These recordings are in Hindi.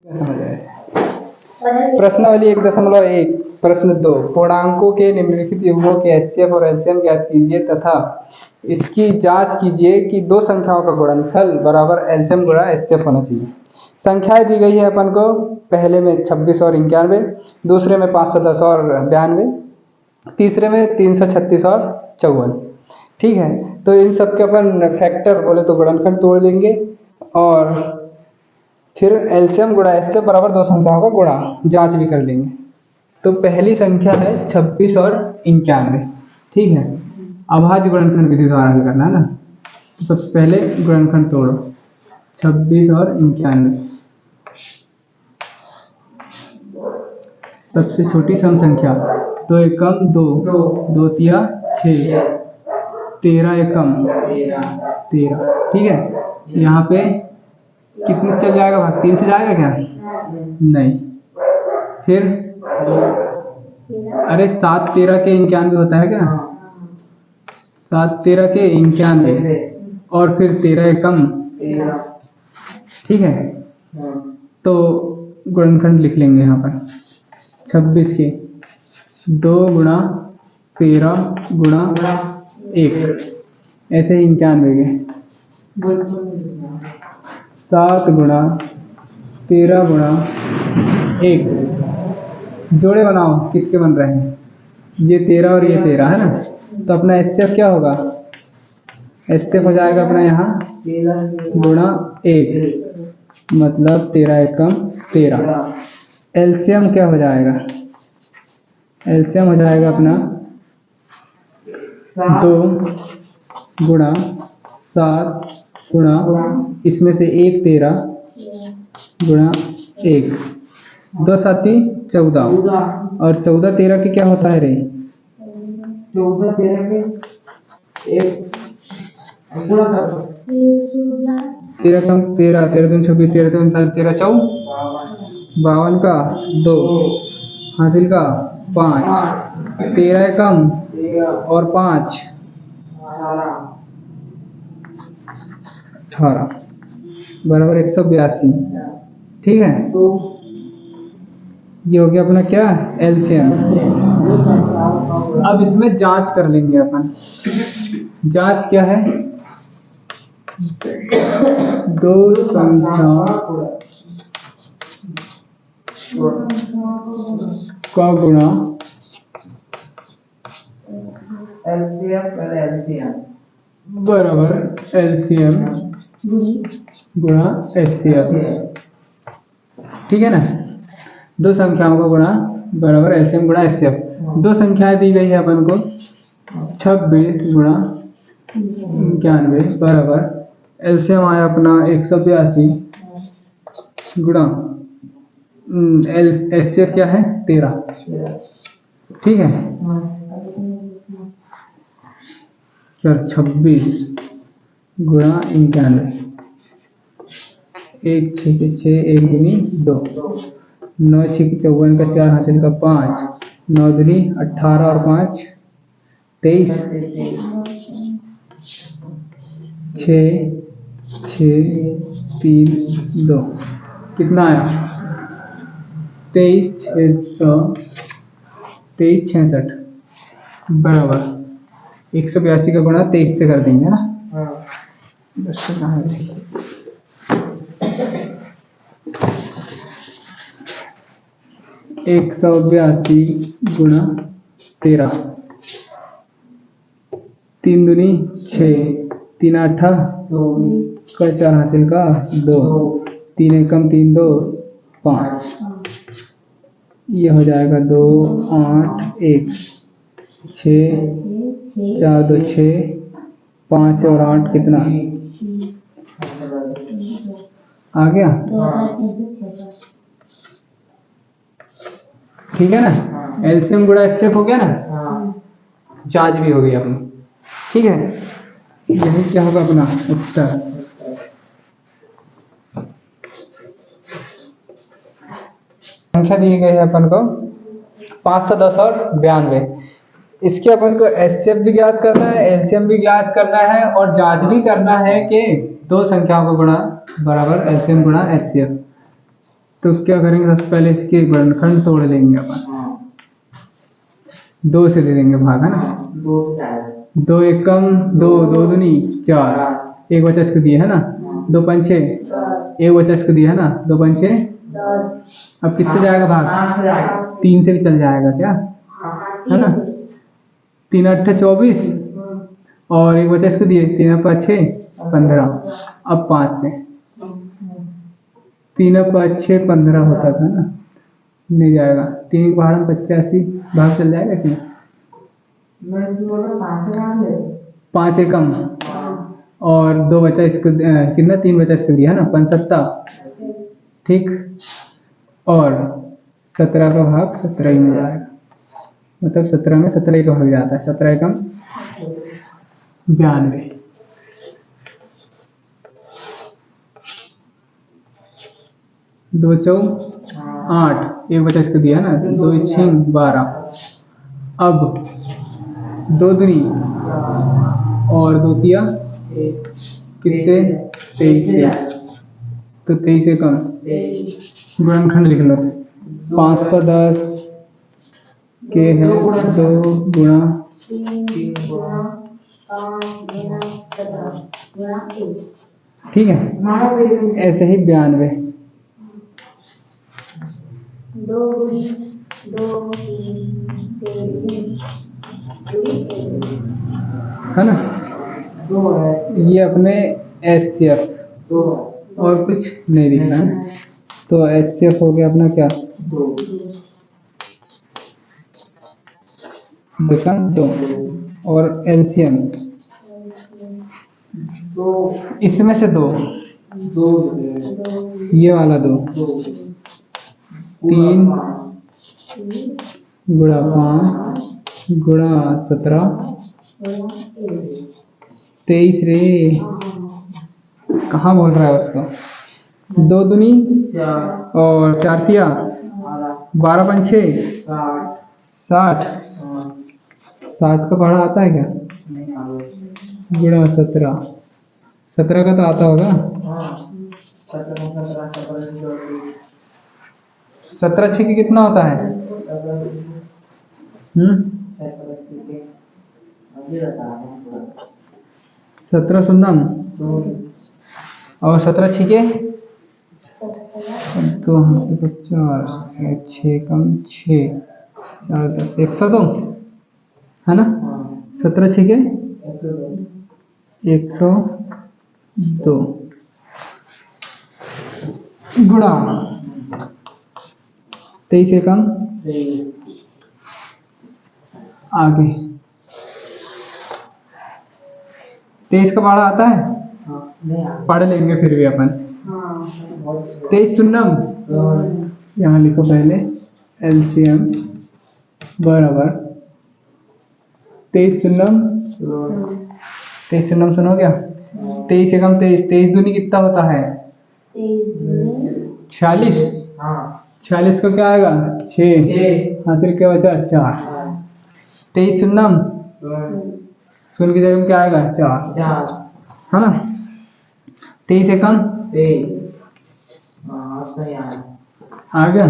समझ आए। प्रश्नावली 1.1 प्रश्न 2 पूर्णांकों के निम्नलिखित युग्मों के एचसीएफ और एलसीएम ज्ञात कीजिए तथा इसकी जांच कीजिए कि दो संख्याओं का गुणनफल बराबर एलसीएम गुणा एचसीएफ होना चाहिए। संख्याएं दी गई है अपन को, पहले में 26 और 91, दूसरे में 510 और 92, तीसरे में 336 और 54। ठीक है, तो इन सब के अपन फैक्टर बोले तो गुणनखंड तोड़ लेंगे और फिर एलसीएम गुणा एचसीएफ बराबर दो संख्याओं का गुणा जांच भी कर लेंगे। तो पहली संख्या है 26 और 91। ठीक है, अभाज्य गुणनखंड विधि द्वारा हल करना है ना। तो सबसे पहले गुणनखंड तोड़ो, 26 और 91। सबसे छोटी सम संख्या 2 एकम 2, 2 तिया 6, 13 एकम 13। ठीक है, यहाँ पे कितने से चल जाएगा भाग? 3 से जाएगा क्या? नहीं। फिर अरे 7 13 के 91 होता है क्या? 7 13 के 91 और फिर 13 एकम। ठीक है, तो गुणनखंड लिख लेंगे यहाँ पर 26 के 2 गुणा 13 गुणा 1, ऐसे ही 91 के 7 गुणा 13 गुणा 1। जोड़े बनाओ, किसके बन रहे हैं? ये 13 और ये 13 है ना। तो अपना एचसीएफ क्या होगा? एचसीएफ हो जाएगा अपना यहाँ गुणा 1, मतलब 13 एकम 13। एलसीएम क्या हो जाएगा? एलसीएम हो जाएगा अपना 2 गुणा 7 गुणा इसमें से 1 13 गुणा 1, 2 7 14 और 14 13 के क्या होता है रे? 14 13 के 1 गुणा कर 13 कम 13, 13 दूनी 26, 13 दूनी 13 4 52 का 2 हासिल का 5, 13 कम और 5 18 बराबर 182। ठीक है, ये हो गया अपना क्या? एलसीएम। अब इसमें जांच कर लेंगे अपन। जांच क्या है? दो संख्या का गुणा बराबर एलसीएम गुणा एचसीएफ। ठीक है ना, दो संख्याओं का गुणा बराबर एलसीएम गुणा एचसीएफ। दो संख्याएं दी गई है अपन को, 26 गुणा 91 बराबर एलसीएम आया अपना 182 गुणा एचसीएफ क्या है? 13। ठीक है, 26 गुणा 91, 1 6 के 6, 1 दूनी 2, 9 6 के 54 का 4 हासिल का 5, 9 दूनी 18 और 5 23, 6 6 3 2 कितना आया? 23 66 बराबर 182 का गुणा 23 से कर देंगे ना। 182 गुणा 13, 3 दूनी 6, 3 8 का 4 हासिल का 2, 3 एकम 3 2 5, ये हो जाएगा 2 8 1 6 4 2 6, 5 और 8 कितना आ गया? ठीक है ना, एलसीएम गुणा एचसीएफ हो गया ना, जांच भी हो गई अपनी। ठीक है, यही क्या होगा अपना उत्तर। संख्या दी गई है अपन को 510 और 92। इसके अपन को एचसीएफ भी ज्ञात करना है, एलसीएम भी ज्ञात करना है और जांच भी करना है कि दो संख्याओं का गुणा बराबर एलसीएम गुणा एचसीएफ। तो क्या करेंगे, सबसे पहले इसके गुणनखंड तोड़ लेंगे अपन। हाँ 2 से दे देंगे भाग, है ना। 2 से 4 2 एकम 2, 2 दूनी 4, एक बचा इसको दिया है ना। 2 पंचे, एक बचा इसको दिया है ना। 2 पंचे, अब किससे जाएगा भाग? 3 से भी चल जाएगा क्या, है ना। 3 8 24 और एक बचा इसको दिए, 3 5 6 15। अब 5 से 3 5 6 15 होता था ना, नहीं जाएगा। 3 पहाड़ में 85 भाग चल जाएगा इसमें। 5 एकम और 2 बचा इसको, कितना 3 बचा इसको दिया है ना, 5 7, ठीक। और 17 का भाग 17 ही में जाएगा, मतलब 17 में 17 का भाग जाता है। 17 एकम 92। 2 4 8, एक बचा इसको दिया है ना। 2 6 12। अब 2 दूनी और 2 तिया किससे, 23 से। तो 23 से कम गुणनखंड लिख लो। 510 के है 2 गुणा 3 ठीक है। ऐसे ही 92 2 2 है ना। 2 है, ये अपने HCF 2 और कुछ नहीं लिखना है। तो HCF हो गया अपना क्या, 2 2 और LCM 2 इसमें से 2, 2 ये वाला 2, 3 गुणा 5 गुणा 17 23 रे, कहाँ बोल रहा है उसको। 2 दूनी 4 और 4 तिया 12 पंचे 60। 60 का पहाड़ा आता है क्या, गुणा 17। 17 का तो आता होगा। 17 6 कितना होता है, 17 सुन्नम और 17 छिके तो 4 6 कम 6 4 10 102, है ना। 17 छिके 102 गुणा 23 एकम आगे 23 का भाड़ा आता है, पढ़ लेंगे फिर भी अपन। 23 सुन्नम, यहाँ लिखो पहले LCM बराबर 23 सुन्नम 23 सुन्नम सुनो क्या, 23 एकम 23, 23 दूनी कितना होता है 46। 46 का क्या आएगा 6, हासिल क्या बचा 4। 23 सुन्नम सुन की जगह में क्या आएगा 4, है ना। 23 एकम आ गया,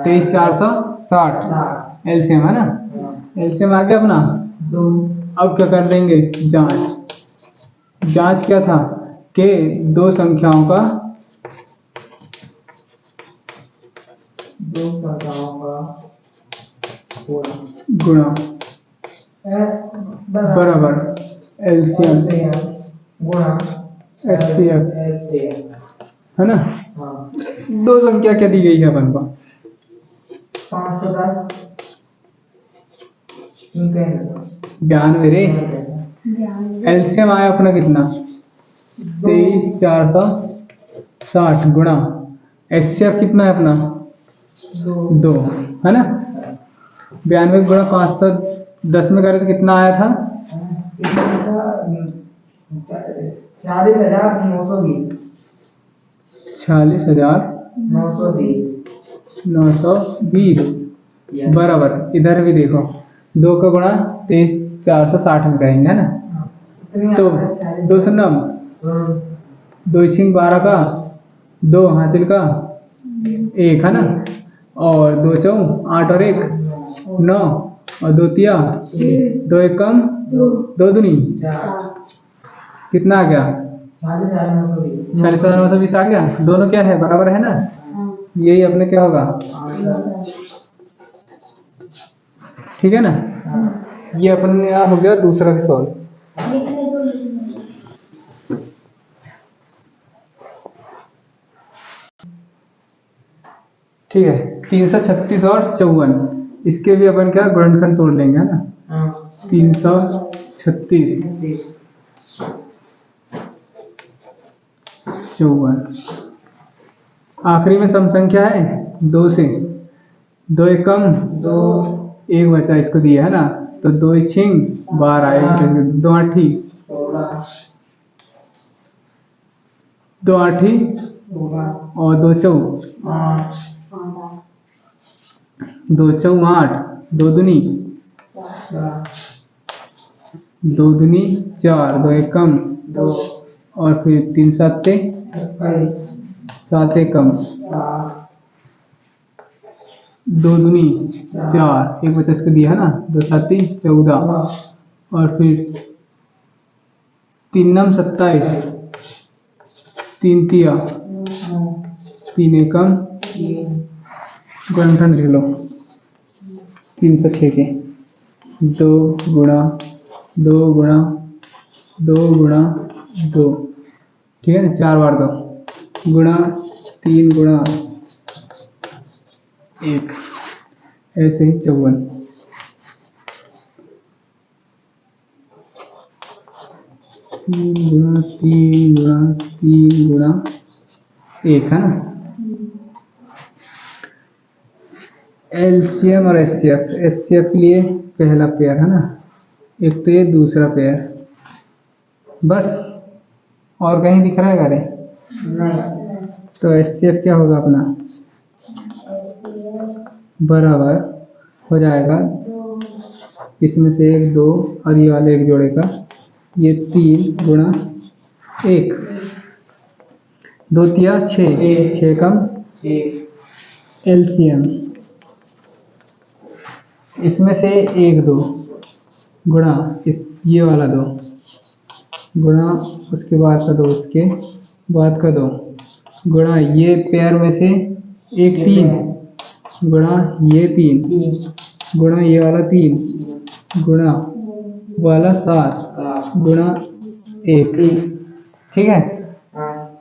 23 460 LCM, है ना। LCM आ गया अपना। अब क्या कर देंगे, जांच क्या था कि 2 संख्याओं का गुणा बराबर LCM HCF, है ना। 2 संख्या क्या दी गई है अपन को, 92 रे। LCM आया अपना कितना 23 460 गुणा HCF कितना है अपना 2, है ना। 92 गुणा 510 में करे तो कितना आया था 40,920 बराबर। इधर भी देखो 2 का गुणा 23 460 में करेंगे, है ना। तो 2 सुन्नम 2 6 12 का 2 हासिल का 1 है ना, और 2 चौ 8 और 1 9, और 2 तिया 2 एकम 2 दूनी कितना आ गया? 46,920 आ गया। दोनों क्या है, बराबर है ना, यही अपने क्या होगा, ठीक है ना। ये अपने यहाँ हो गया दूसरा भी सॉल्व। ठीक है, 336 और 54, इसके भी अपन क्या गुणनखंड तोड़ लेंगे, है ना। 336 54, आखिरी में सम संख्या है 2 से, 2 एकम 2 1 बचा, इसको दिया है ना, तो 2 छिंग 12, 2 आठी 2 आठी और 2 चौ 2 चौ 8, 2 दूनी 4, 2 एकम 2, और फिर 3 साते 7 एकम 2 दूनी 4, 1 बचा, इसको दिया है ना, 2 साती 14, और फिर 3 नम 27, 3 तिया 3 एकम, गुणनखंड लिख लो 306 के 2 गुणा 2 गुणा 2 गुणा 2, ठीक है ना, 4 बार 2 गुणा 3 गुणा 1, ऐसे ही 54, गुणा 3 गुणा 3 गुणा 1, है ना। एलसीएम और एचसीएफ, एचसीएफ के लिए पहला पेयर है ना, एक तो ये दूसरा पेयर, बस और कहीं दिख रहा है गारे? तो एचसीएफ क्या होगा अपना, बराबर हो जाएगा, इसमें से 1 2 और ये वाले एक जोड़े का, ये 3 गुणा 1, 2 तिया 6 कम एलसीएम, इसमें से 1 2 गुणा इस ये वाला 2 गुणा उसके बाद का 2, उसके बाद का 2 गुणा ये पेयर में से 1 3 गुणा ये 3 गुणा ये वाला 3 गुणा वाला 7 गुणा 1, ठीक है।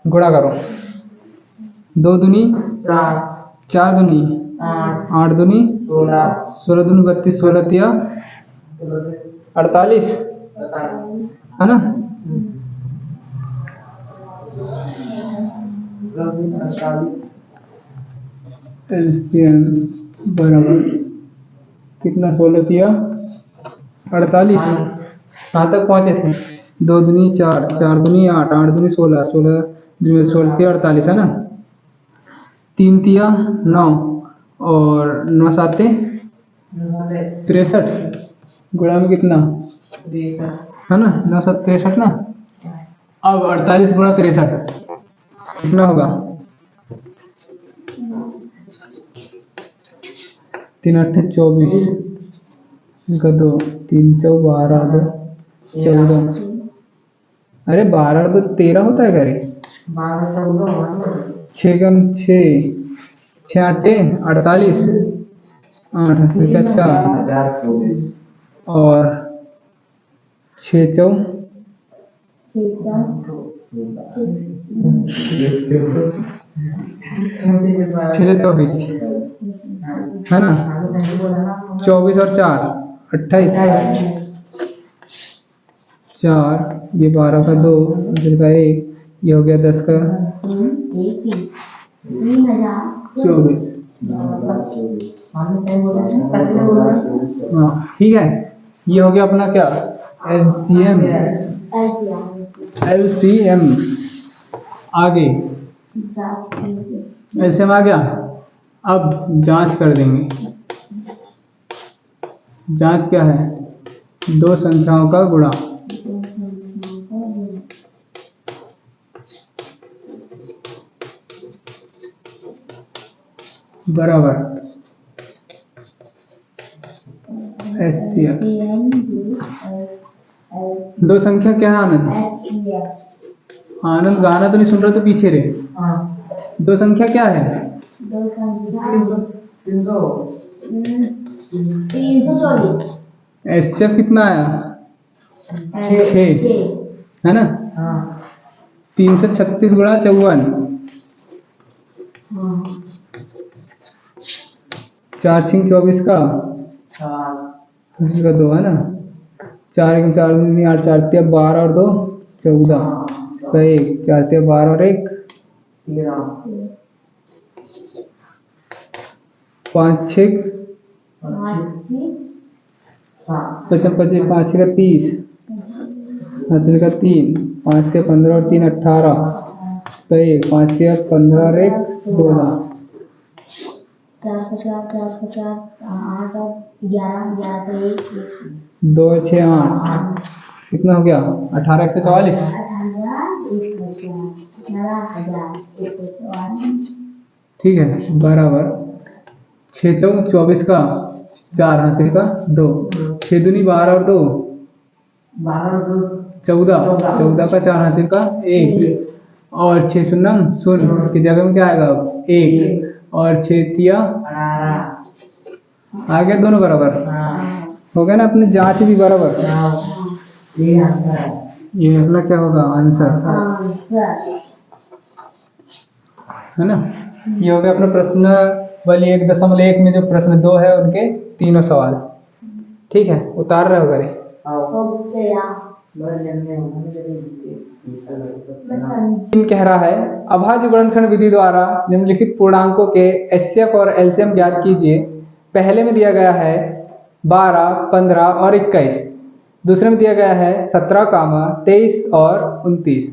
गुणा करो, 2 दूनी 4 दूनी 8 दूनी 16 दूनी 32, 16 तिया 48, है ना। एलसीएम बराबर कितना, 16 तिया 48, कहाँ तक पहुँचे थे, 2 दूनी 4 4 दूनी 8 8 दूनी 16 16 16 तिया 48, है ना। 3 तिया 9 और 9 साते 63, गुणा में कितना, है ना, 9 7 63 ना। अब 48 गुणा 63 कितना होगा, 3 8 24 इनका 2 3 चौ 12 2 14, अरे 12 और 2 13 होता है करे, 6 कम 6 6 8 48 8 का 4 और 6 चौ 24, है ना। 24 और 4 28, 4 ये 12 का 2 इधर का 1, ये हो गया 10 का 24, हाँ ठीक है। ये हो गया अपना क्या, एलसीएम, एलसीएम आगे, एलसीएम आ गया। अब जांच कर देंगे, जांच क्या है, 2 संख्याओं का गुणा, बराबर HCF। दो संख्या क्या है आनंद? आनंद गाना तो नहीं सुन रहा तो पीछे रहे। हाँ। दो संख्या क्या है? 324 HCF कितना आया? 6 है ना? हाँ। 336 गुणा 54, 4 6 24 का 2 है ना? 4 1 4 2 8 4 3 12 और 2 14 का 1 4 3 12 और 1 5 6 55 25 5 6 का 30 5 6 का 3 5 के 15 और 3 18 का 1 5 के 15 और 1 16 2 6 8 कितना हो गया? 18 144। ठीक है, बराबर 6 चौक 24 का 4 हासिल का 2 6 दूनी 12 और 2 14 14 का 4 हासिल का 1 और 6 शून्य शून्य की जगह में क्या आएगा? 1 और 6 तिया आ गया, दोनों बराबर हो गया ना? अपनी जांच भी बराबर। ये अपना क्या होगा? आंसर है ना? ये हो गया अपना प्रश्न वाली 1.1 में जो प्रश्न 2 है उनके तीनों सवाल। ठीक है, उतार रहे हो करे। कह रहा है अभाज्य गुणनखंड विधि द्वारा निम्नलिखित पूर्णांकों के HCF और LCM ज्ञात कीजिए। पहले में दिया गया है 12 15 और 21, दूसरे में दिया गया है 17 23 और 29,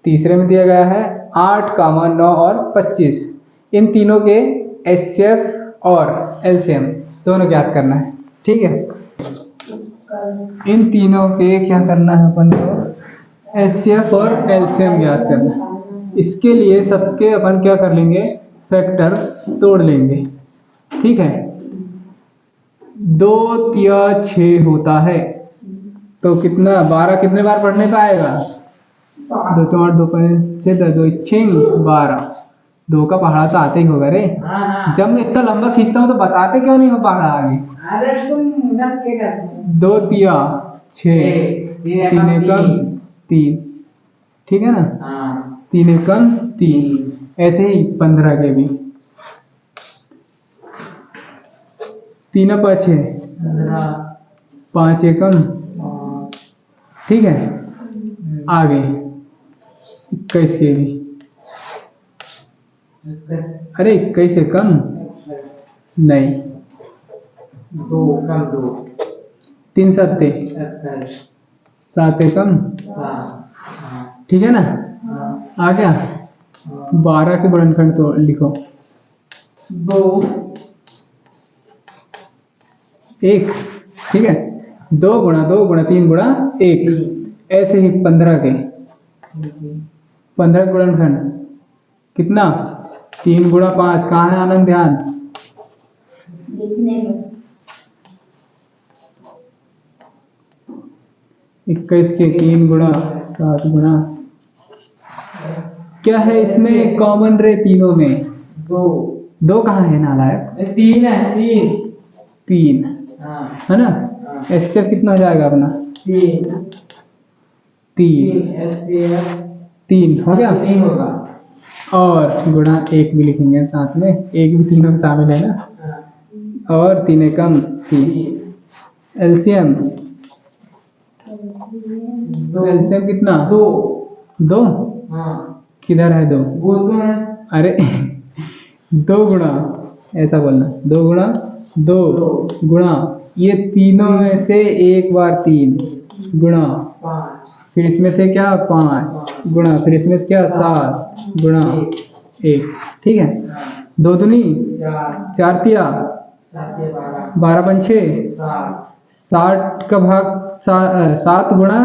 तीसरे में दिया गया है 8 9 और 25। इन तीनों के HCF और LCM दोनों ज्ञात करना है। ठीक है, इन तीनों के क्या करना है अपन को? HCF और LCM ज्ञात करना है। इसके लिए सबके अपन क्या कर लेंगे? फैक्टर तोड़ लेंगे। ठीक है, 2 तिया 6 होता है तो कितना? 12 कितने बार पढ़ने का आएगा? 2 4 2 5 6 2 6 12, 2 का पहाड़ा तो आते ही होगा रे। जब मैं इतना लंबा खींचता हूँ तो बताते क्यों नहीं हो पहाड़ा आगे? 2 तिया 6 3 एकम 3, ठीक है ना? 3 एकम 3, ऐसे ही 15 के भी 3 5 6 5 एकम, ठीक है? आगे 21 के भी, अरे 21 एकम नहीं, 3 7 7 एकम, ठीक है ना? आ गया। 12 के गुणनखंड तो लिखो 2 1, ठीक है? 2 गुणा 2 गुणा 3 गुणा 1, ऐसे ही 15 के 15 गुणनखंड कितना? 3 गुणा 5, कहाँ है आनंद? ध्यान। लिखने में 21 के 3 गुणा 7 गुणा, क्या है इसमें कॉमन रे? तीनों में 2 कहाँ है नालायक? 3 है 3 है ना? HCF कितना हो जाएगा अपना? 3 हो गया। और गुणा 1 भी लिखेंगे साथ में, 1 भी तीनों में शामिल है ना? और 3 एकम 3। LCM कितना? 2 किधर है 2? अरे 2 गुणा, ऐसा बोलना, 2 गुणा 2 गुणा ये तीनों में से एक बार 3 गुणा, फिर इसमें से क्या 5 गुणा, फिर इसमें से क्या 7 गुणा 1, ठीक है? 2 दूनी 4 तिया 12 पंछे 60 का भाग 7 गुणा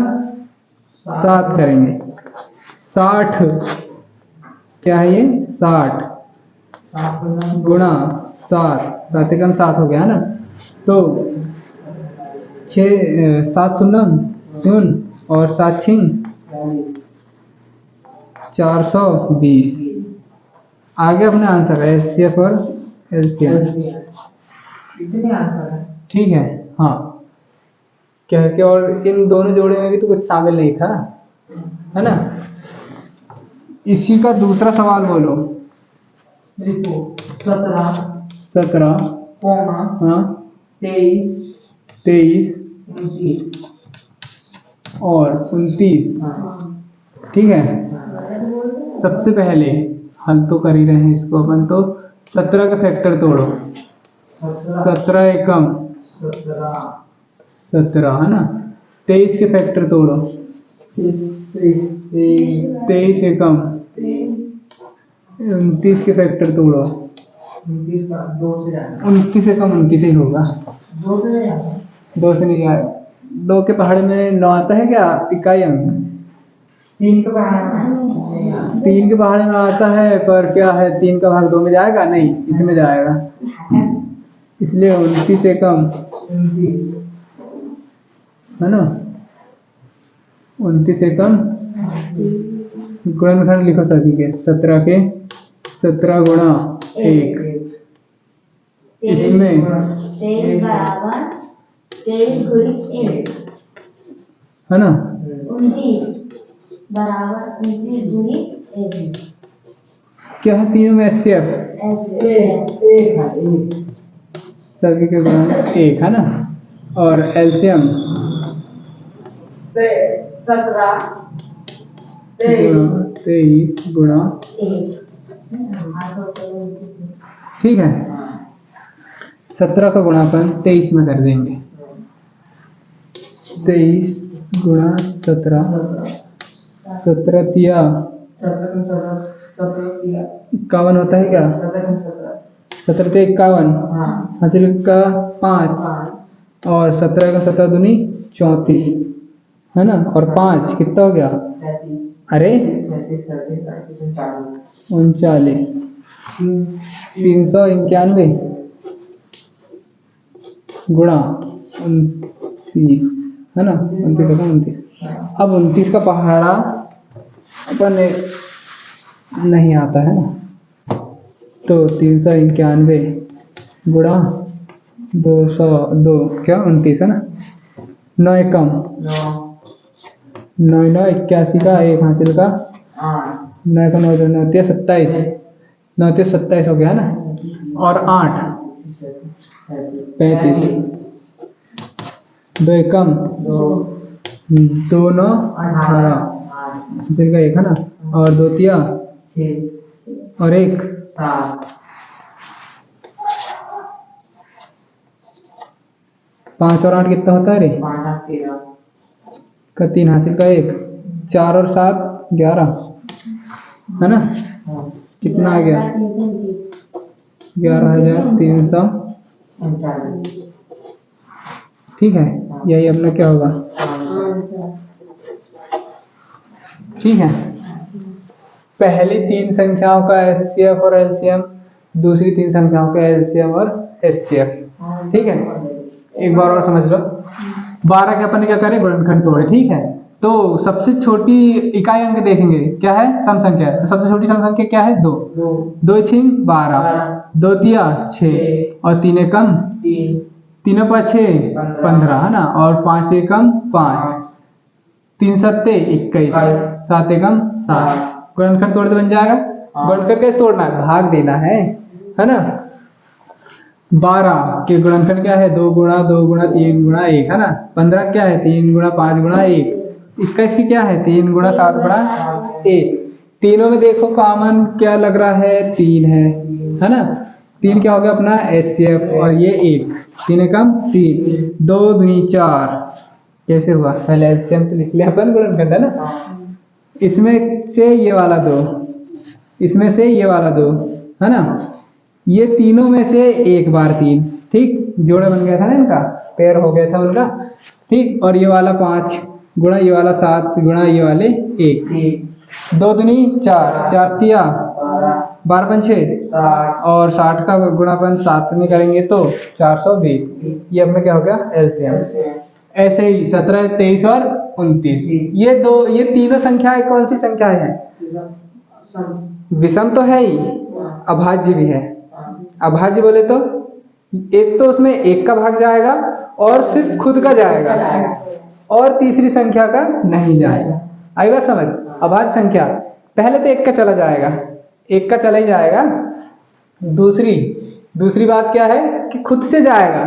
7 करेंगे, 60 क्या है ये? 60 गुणा 7, 7 एकम 7 हो गया ना। तो 7 शून्य और 7 छिंग 420। आगे अपने आंसर है HCF और LCM। कितने आंसर है? ठीक है, हाँ क्या कि और इन दोनों जोड़े में भी तो कुछ शामिल नहीं था, है ना। इसी का दूसरा सवाल बोलो। देखो 17 17 कॉमा हाँ 23 23 29। और 29। हाँ ठीक है, सबसे पहले हल तो कर ही रहे हैं इसको अपन, तो 17 का फैक्टर तोड़ो। 17 एकम 17 है ना। 23 के फैक्टर तोड़ो। 23 एकम 29 के फैक्टर तोड़ो। 29 एकम 29 ही होगा, 2 से नहीं आएगा। 2 के पहाड़ में 9 आता है क्या इकाई अंक? 3 का बाहर 3 के पहाड़ में आता है, पर क्या है 3 का भाग 2 में जाएगा नहीं, इसमें जाएगा, इसलिए 29 एकम है ना। 29 एकम गुणनखंड लिखो सभी के। 17 के 17 गुणा 1, इसमें 23 बराबर 23 गुणित 1 है ना। 29 बराबर 29 गुणित 1 क्या है तीनों में HCF? सभी के गुणा 1 है ना। और LCM 23 गुणा 1। ठीक है। 17 का गुणापन 23 में कर देंगे। 23 गुणा 17, 17 तिया 51 होता है क्या? 17 तिया 51, हासिल का 5 और 17 का 17 दूनी 34 है ना। और 5 कितना हो गया? अरे 39, 391 गुणा 29 है ना। 29। अब 29 का पहाड़ा अपन नहीं आता है ना, तो 391 गुणा 202 क्या 29 है ना। 9 एकम 9 9 81 का 1 हासिल का 9 का 9 9 27, 9 27 हो गया ना। और 8 35, 2 एकम 2 9 18 हासिल का 1 है ना। और 2 तिया और 1 5 और 8 कितना होता है रे? का 3 हासिल का 1, 4 और 7 11 है ना। कितना आ गया? 11,300। ठीक है, यही अपना क्या होगा? ठीक है, पहली 3 संख्याओं का HCF और LCM, दूसरी 3 संख्याओं का LCM और HCF। ठीक है, एक बार और समझ लो। 12 के अपन क्या करें? गुणनखंड तोड़े। ठीक है, तो सबसे छोटी इकाई अंक देखेंगे क्या है? सम संख्या है। तो सबसे छोटी सम संख्या क्या है? 2। 2 छिंग 12, 2 तिया 6 और 3 एकम 3 5 6 15 है ना। और 5 एकम 5, 3 सत्ते 21, 7 एकम 7। गुणनखंड तोड़ दे बन जाएगा। गुणनखंड कैसे तोड़ना है? भाग देना है ना। 12 के गुणनखंड क्या है? 2 गुणा 2 गुणा 3 गुणा 1 है ना। 15 क्या है? 3 गुणा 5 गुणा 1। 21 की क्या है? 3 गुणा 7 गुणा 1। तीनों में देखो कॉमन क्या लग रहा है? 3 है ना। 3 क्या हो गया अपना? HCF। और ये 1, 3 एकम 3, 2 दूनी 4। कैसे हुआ? पहले LCM तो लिख लिया अपन, गुणनखंड है ना। इसमें से ये वाला 2, इसमें से ये वाला 2 है ना। ये तीनों में से एक बार 3, ठीक, जोड़े बन गया था ना इनका, पेयर हो गया था उनका। ठीक, और ये वाला 5 गुणा ये वाला 7 गुणा ये वाले 1, 2 दूनी 4, 4 तिया 12 पंचे 60 और 60 का गुणापन 7 में करेंगे तो 420। ये अपना क्या हो गया एलसीएम। ऐसे ही 17, 23 और 29 ये तीनों संख्याएं कौन सी संख्याएं हैं? विषम तो है ही, अभाज्य भी है। अभाज्य बोले तो एक तो उसमें एक का भाग जाएगा और सिर्फ खुद का जाएगा और तीसरी संख्या का नहीं जाएगा। आएगा समझ? अभाज्य संख्या पहले तो एक का चला जाएगा, एक का चला ही जाएगा। दूसरी बात क्या है कि खुद से जाएगा,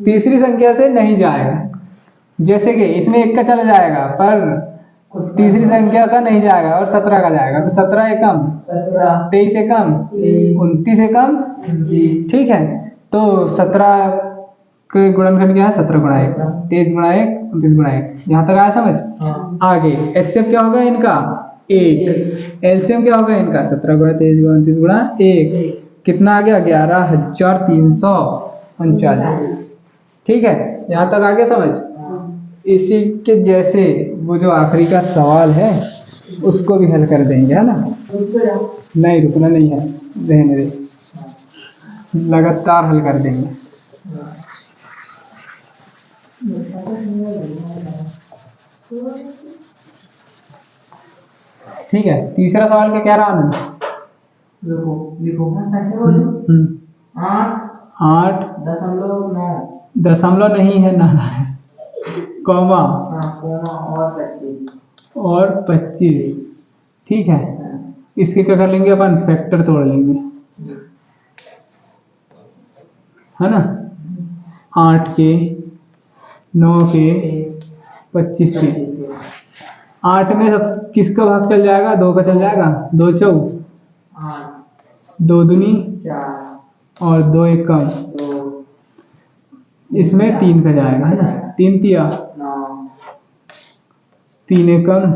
तीसरी संख्या से नहीं जाएगा। जैसे कि इसमें एक का चला जाएगा पर तीसरी संख्या का नहीं जाएगा और 17 का जाएगा, तो 17 एकम 23 एकम 29 एकम, ठीक है। तो 17 के गुणनखंड क्या है? 17 गुणा 1, 23 गुणा 1, 29 गुणा 1। यहाँ तक आया समझ? आगे एचसीएफ क्या होगा इनका? 8। एलसीएम क्या होगा इनका? 17 गुणा 23 गुणा 29 गुणा 1। कितना आ गया? 11,339। ठीक है, यहाँ तक आ गया समझ? इसी के जैसे वो जो आखिरी का सवाल है उसको भी हल कर देंगे, है ना? नहीं रुकना नहीं है, रहने दे, लगातार हल कर देंगे। ठीक है, तीसरा सवाल का क्या रहा आनंद? लिखो 8.9 दशमलव नहीं है, ना है, कॉमा और 25। ठीक है, इसके क्या कर लेंगे अपन? फैक्टर तोड़ लेंगे, है ना? 8 के, 9 के, 25 के। 8 में सब किसका भाग चल जाएगा? 2 का चल जाएगा। 2 चौक 2 दूनी 4 और 2 एकम, इसमें 3 का जाएगा, है ना? 3 तिया 3 एकम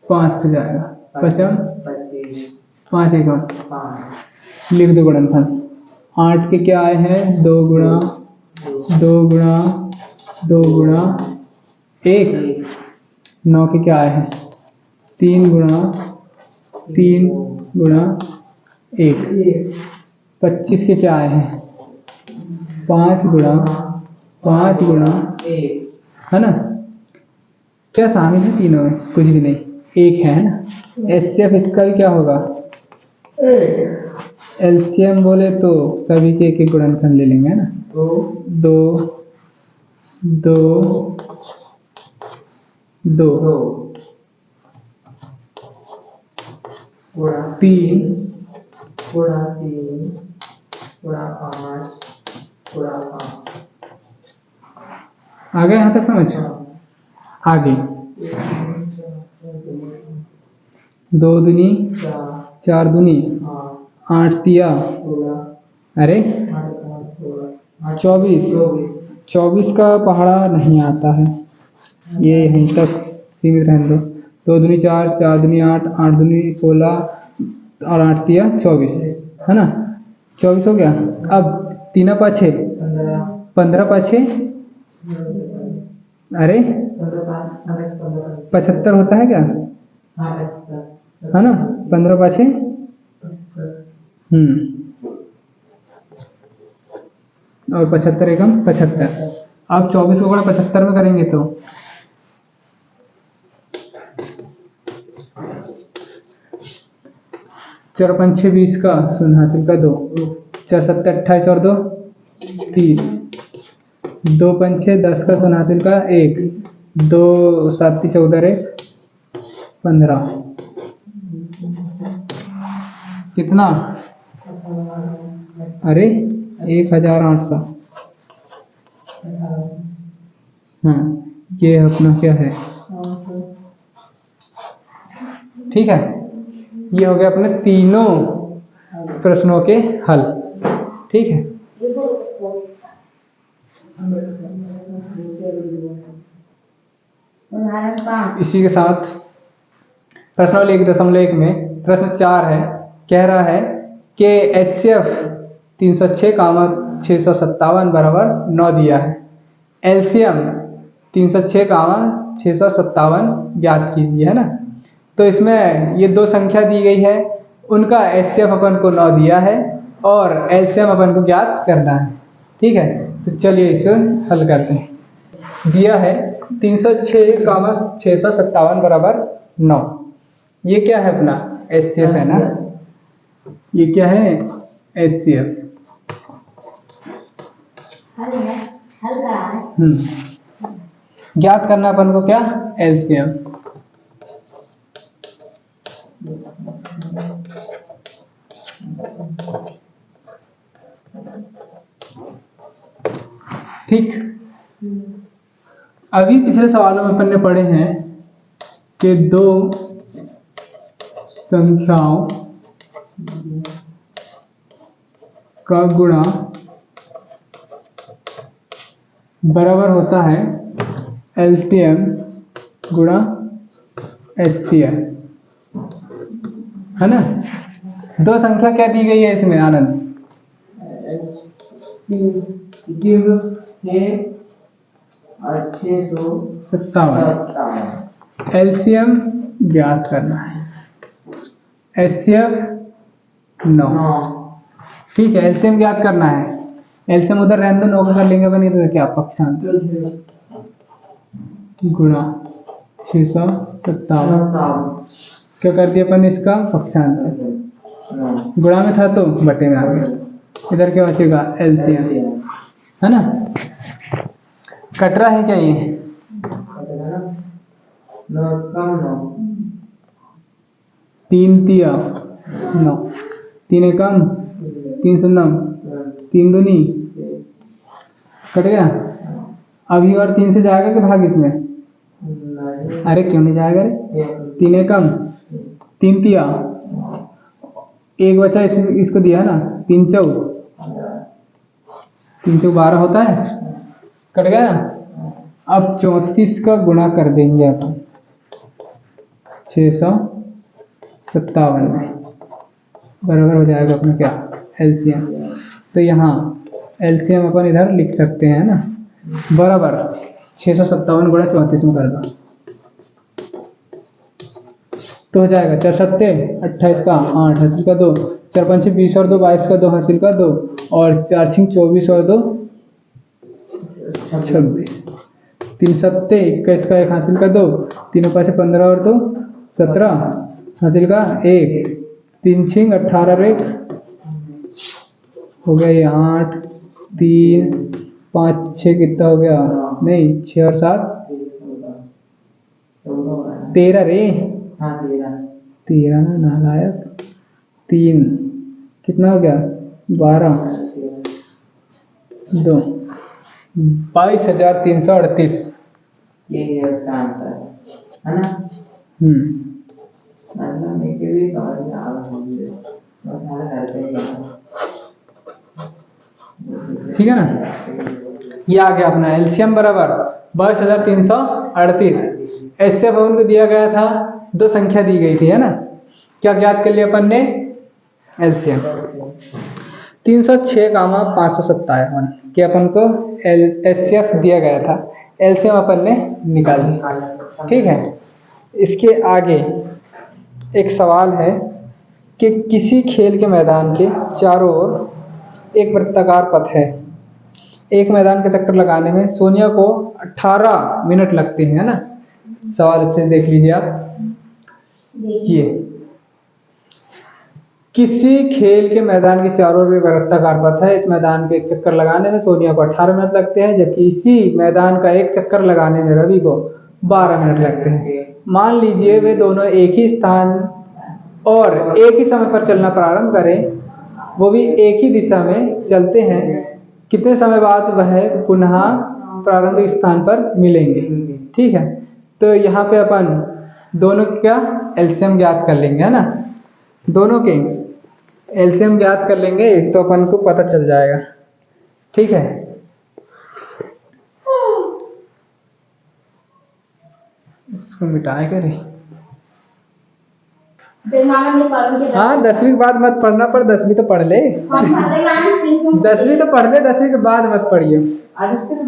5 से जाएगा, पचम 5 एकम। लिख दो गुणनफल। 8 के क्या आए हैं? 2 गुणा 2 गुणा 2 गुणा 1। 9 के क्या आए हैं? 3 गुणा 3 गुणा 1। 25 के क्या आए हैं? 5 गुणा 5 गुणा 1, है ना? क्या शामिल है तीनों में? कुछ भी नहीं, एक है ना? एचसीएफ इसका भी क्या होगा? एलसीएम बोले तो सभी के एक गुणनखंड ले लेंगे, है ना? 2 2 2 3 आ गया यहाँ तक समझ? आगे 2 दूनी 4 दूनी 8 तिया, अरे 24 का पहाड़ा नहीं आता है, ये यहीं तक सीमित रहने दो। 2 दूनी 4, 4 दूनी 8, 8 दूनी 16 और 8 तिया 24, है ना? 24 हो गया। अब 3 पाछे 15 पाछे, अरे 75 होता है क्या? है ना? 15 पाछे और 75 एकम 75। अब 24 को गुणा 75 में करेंगे तो 4 पंचे 20 का शून्य हासिल का 2, 4 सत्ते 28 और 2 30, 2 पंचे 10 का शून्य हासिल का 1, 2 सात 14 रे 15। कितना? अरे 1800। हाँ, ये अपना क्या है? ठीक है, ये हो गया अपने तीनों प्रश्नों के हल। ठीक है, इसी के साथ प्रश्न 1.1 में प्रश्न 4 है, कह रहा है कि एचसीएफ 306,657 बराबर 9 दिया है। एलसीएम 306,657 ज्ञात कीजिए, है ना? तो तो इसमें ये दो संख्या दी गई है, उनका HCF अपन को 9 दिया है और LCM अपन को ज्ञात करना है। ठीक है, तो चलिए इसे हल करते हैं। दिया है 306, 657 बराबर 9। ये क्या है अपना HCF है ना, ये क्या है HCF। हल करा है। ज्ञात करना अपन को क्या LCM। ठीक, अभी पिछले सवालों में अपन ने पढ़े हैं कि दो संख्याओं का गुणा बराबर होता है LCM गुणा HCF, है ना। दो संख्या क्या दी गई है इसमें आनंद? 657। LCM ज्ञात करना है, HCF 9। ठीक है, LCM ज्ञात करना है। LCM उधर रहने दो, 9 का कर लेंगे अपन, तो क्या पक्षांतर गुणा 657। क्या कर दिया अपन इसका पक्षांतर, गुणा में था तो बटे में आ गया। इधर क्या बचेगा LCM, है ना। कट रहा है क्या ये? 3 तिया 9, 3 एकम 3 शून्यम, 3 दूनी कट गया। अभी और 3 से जाएगा कि भाग इसमें? अरे क्यों नहीं जाएगा रे, 3 एकम 3 तिया, एक बचा इसको दिया है ना, 3 चौ 12 होता है, कट गया। अब 34 का गुणा कर देंगे अपन 657 में, बराबर हो जाएगा अपना क्या LCM। तो यहाँ LCM अपन इधर लिख सकते हैं ना, बराबर 657 गुणा 34 में कर दो तो हो जाएगा 4 सत्ते 28 का 8, 28 का 2, 4 पंचे 20 और 2 22 का 2, हासिल का 2 और 4 छिंग 24 और 2 26, 3 सत्ते 21 का 1 हासिल का 2, 3 पाँच 15 और 2 17 हासिल का 1, 3 छिंग 18 और 1 हो गया ये 8, 3 5 6 कितना हो गया, नहीं 6 और 7 13 रे, 13 ना नालायक, 3 कितना हो गया 12 2 22,338। ये इसका आंसर है ना। मतलब मैं के भी समझ में आ रहा हूँ, बस हाल करते हैं। ठीक है ना, ये आ गया अपना LCM बराबर 22,338। HCF अपन को दिया गया था, दो संख्या दी गई थी, है ना। क्या ज्ञात कर लिया अपन ने LCM 306, 557 कि अपन को HCF दिया गया था, LCM अपन ने निकाल दिया। ठीक है, इसके आगे एक सवाल है कि किसी खेल के मैदान के चारों ओर एक वृत्ताकार पथ है। एक मैदान का चक्कर लगाने में सोनिया को 18 मिनट लगते हैं, है ना। सवाल अच्छे से देख लीजिए आप। ये किसी खेल के मैदान के चारों ओर वृत्ताकार पथ है, इस मैदान के एक चक्कर लगाने में सोनिया को 18 मिनट लगते हैं, जबकि इसी मैदान का एक चक्कर लगाने में रवि को 12 मिनट लगते हैं। मान लीजिए वे दोनों एक ही स्थान और एक ही समय पर चलना प्रारंभ करें, वो भी एक ही दिशा में चलते हैं, कितने समय बाद वह पुनः प्रारंभिक स्थान पर मिलेंगे। ठीक है, तो यहाँ पे अपन दोनों क्या LCM ज्ञात कर लेंगे, है ना। दोनों के LCM ज्ञात कर लेंगे तो अपन को पता चल जाएगा। ठीक है, इसको मिटाए करे। हाँ 10वीं के बाद मत पढ़ना, पर 10वीं तो पढ़ ले। 10वीं तो पढ़ ले, 10वीं के बाद मत पढ़िए।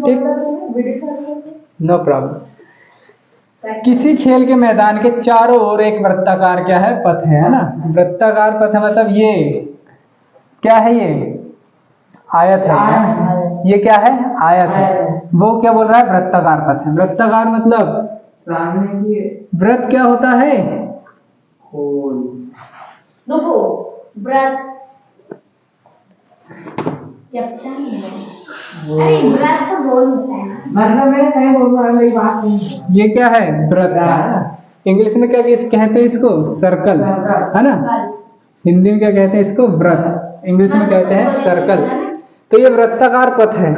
ठीक, नो प्रॉब्लम। किसी खेल के मैदान के चारों ओर एक वृत्ताकार क्या है, पथ है ना। वृत्ताकार पथ है मतलब ये क्या है, ये आयत है। ये क्या है, आयत है। वो क्या बोल रहा है, वृत्ताकार पथ है। वृत्ताकार मतलब सामने की वृत्त क्या होता है, खोल। रुको, व्रत चैप्टर है। अरे व्रत तो गोल होता है। मतलब मैं सही बोल रहा हूँ, मेरी बात नहीं है। ये क्या है, वृत्त। इंग्लिश में क्या कहते हैं इसको, सर्कल, है ना। हिंदी में क्या कहते हैं इसको, वृत्त। इंग्लिश में कहते हैं सर्कल। तो ये वृत्ताकार पथ है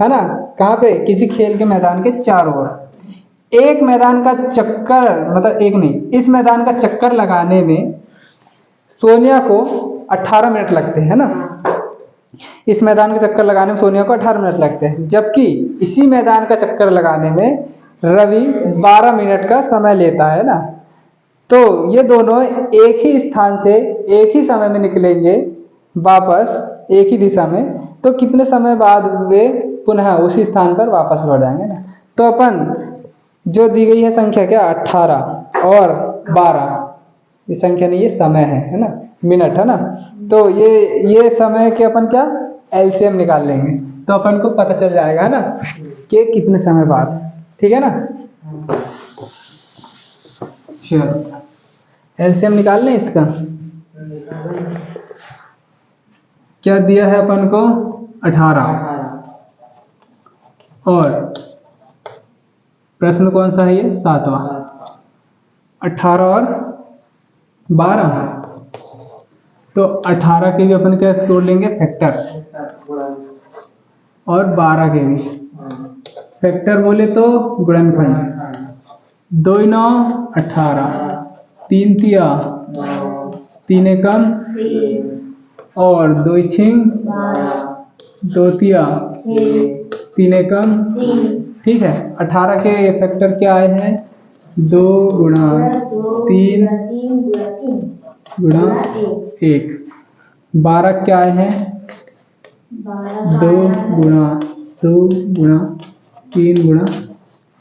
ना। कहाँ पे, किसी खेल के मैदान के चारों ओर। एक मैदान का चक्कर, मतलब एक नहीं, इस मैदान का चक्कर लगाने में सोनिया को 18 मिनट लगते हैं ना। इस मैदान का चक्कर लगाने में सोनिया को 18 मिनट लगते हैं, जबकि इसी मैदान का चक्कर लगाने में रवि 12 मिनट का समय लेता है ना। तो ये दोनों एक ही स्थान से एक ही समय में निकलेंगे वापस एक ही दिशा में, तो कितने समय बाद वे पुनः उसी स्थान पर वापस लौट जाएंगे ना। तो अपन जो दी गई है संख्या क्या, 18 और 12, ये संख्या नहीं, ये समय है ना, मिनट है ना। तो ये समय के अपन क्या एलसीएम निकाल लेंगे, तो अपन को पता चल जाएगा ना कि कितने समय बाद। ठीक है ना। चलो एलसीएम निकाल लें इसका। क्या दिया है अपन को, 18, और प्रश्न कौन सा है ये, 7वां। 18 और 12, तो 18 के भी अपन क्या तोड़ लेंगे, फैक्टर, और 12 के भी फैक्टर बोले तो गुणनखंड। 2 9 18, 3 तिया 3 एकम, और 2 6 2 तिया 3 एकम। ठीक है। 18 के फैक्टर क्या आए हैं, 2 गुणा 3 गुणा 1। 12 क्या आए हैं, 2 गुणा 2 गुणा 3 गुणा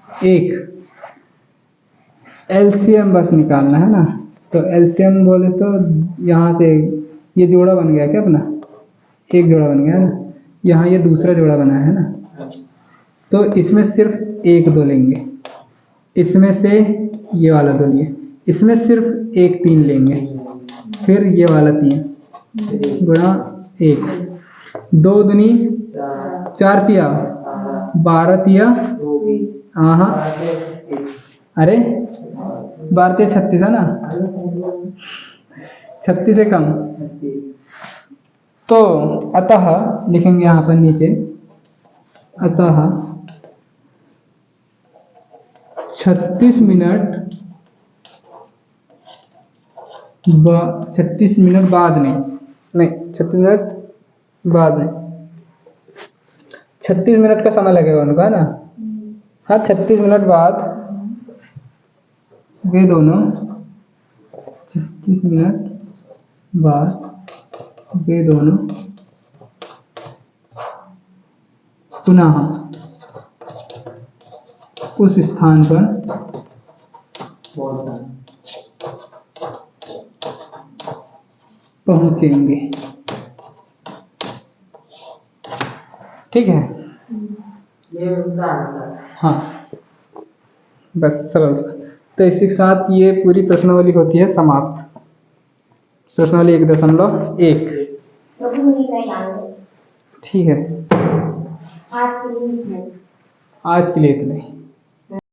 1। एलसीएम बस निकालना है ना। तो एलसीएम बोले तो यहाँ से ये जोड़ा बन गया क्या अपना, एक जोड़ा बन गया ना। यहाँ ये दूसरा जोड़ा बना है ना, तो इसमें सिर्फ 1 2 लेंगे, इसमें से ये वाला 2 लिए, इसमें सिर्फ 1 3 लेंगे, फिर ये वाला 3 गुणा 1। 2 दूनी 4 तिया 12 तिया, हाँ अरे 12 तिया 36 है ना, 36 से कम। तो अतः लिखेंगे यहाँ पर नीचे, अतः 36 मिनट 36 मिनट बाद नहीं 36 मिनट बाद नहीं, 36 मिनट का समय लगेगा उनका ना। हाँ 36 मिनट बाद वे दोनों 36 मिनट बाद वे दोनों पुनः उस स्थान पर पहुंचेंगे। ठीक है। ये उनका आंसर। हाँ बस सरल सा। तो इसी के साथ ये पूरी प्रश्नावली होती है समाप्त। प्रश्नावली 1.1। ठीक है, आज के लिए आज के लिए इतना ही।